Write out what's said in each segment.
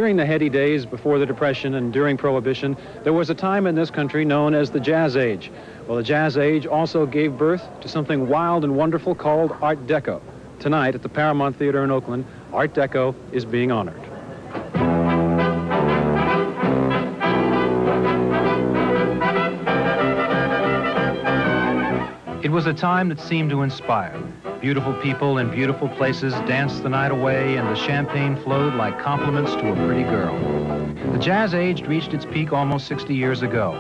During the heady days before the Depression and during Prohibition, there was a time in this country known as the Jazz Age. Well, the Jazz Age also gave birth to something wild and wonderful called Art Deco. Tonight at the Paramount Theater in Oakland, Art Deco is being honored. It was a time that seemed to inspire. Beautiful people in beautiful places danced the night away, and the champagne flowed like compliments to a pretty girl. The Jazz Age reached its peak almost 60 years ago.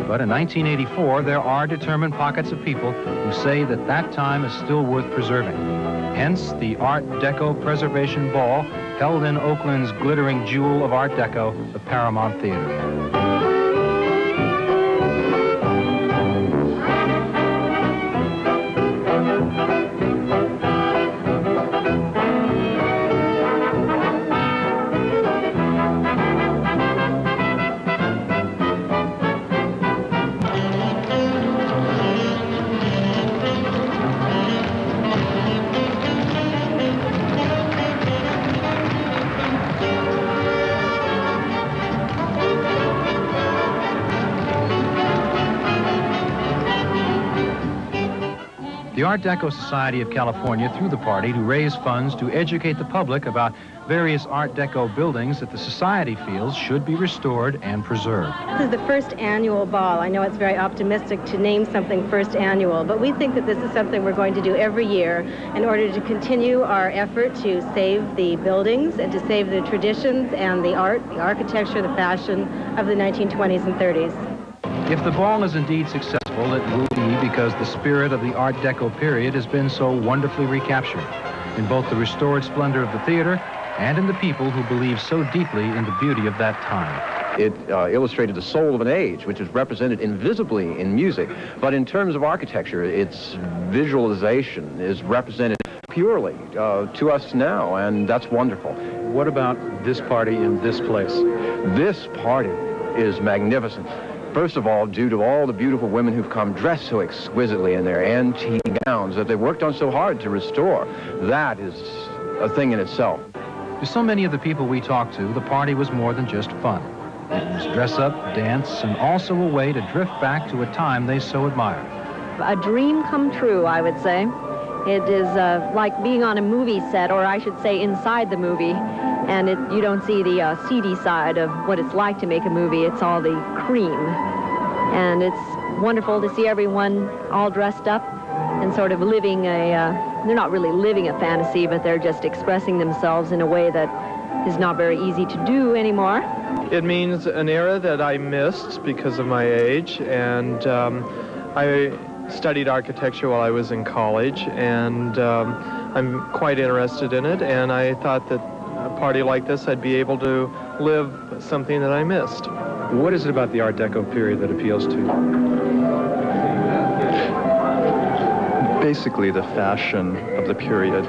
But in 1984, there are determined pockets of people who say that that time is still worth preserving. Hence, the Art Deco Preservation Ball, held in Oakland's glittering jewel of Art Deco, the Paramount Theater. The Art Deco Society of California threw the party to raise funds to educate the public about various Art Deco buildings that the Society feels should be restored and preserved. This is the first annual ball. I know it's very optimistic to name something first annual, but we think that this is something we're going to do every year in order to continue our effort to save the buildings and to save the traditions and the art, the architecture, the fashion of the 1920s and 30s. If the ball is indeed successful, it will be because the spirit of the Art Deco period has been so wonderfully recaptured in both the restored splendor of the theater and in the people who believe so deeply in the beauty of that time. It illustrated the soul of an age, which is represented invisibly in music. But in terms of architecture, its visualization is represented purely to us now, and that's wonderful. What about this party in this place? This party is magnificent. First of all, due to all the beautiful women who've come dressed so exquisitely in their antique gowns that they worked on so hard to restore. That is a thing in itself. To so many of the people we talked to, the party was more than just fun. It was dress up, dance, and also a way to drift back to a time they so admired. A dream come true, I would say. It is like being on a movie set, or I should say inside the movie. And you don't see the seedy side of what it's like to make a movie. It's all the cream. And it's wonderful to see everyone all dressed up and sort of living they're not really living a fantasy, but they're just expressing themselves in a way that is not very easy to do anymore. It means an era that I missed because of my age, and I studied architecture while I was in college, and I'm quite interested in it, and I thought that a party like this, I'd be able to live something that I missed. What is it about the Art Deco period that appeals to you? Basically, the fashion of the period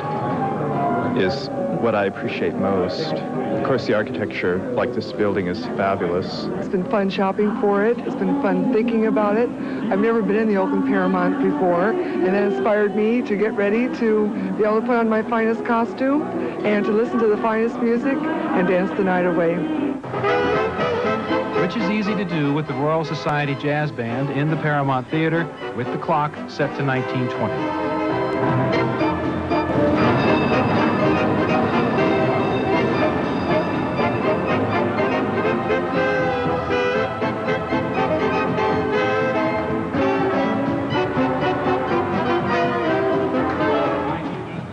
is what I appreciate most. Of course, the architecture, like this building, is fabulous. It's been fun shopping for it. It's been fun thinking about it. I've never been in the Oakland Paramount before, and that inspired me to get ready to be able to put on my finest costume and to listen to the finest music and dance the night away. Which is easy to do with the Royal Society Jazz Band in the Paramount Theater with the clock set to 1920.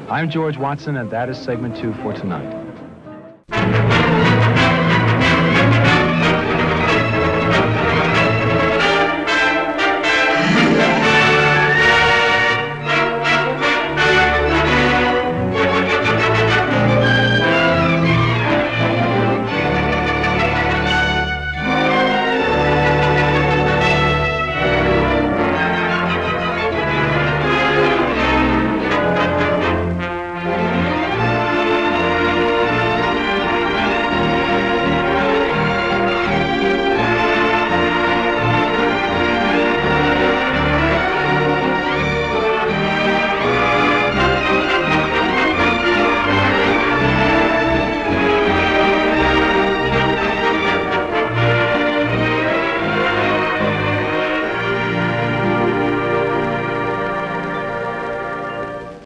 I'm George Watson, and that is segment 2 for tonight.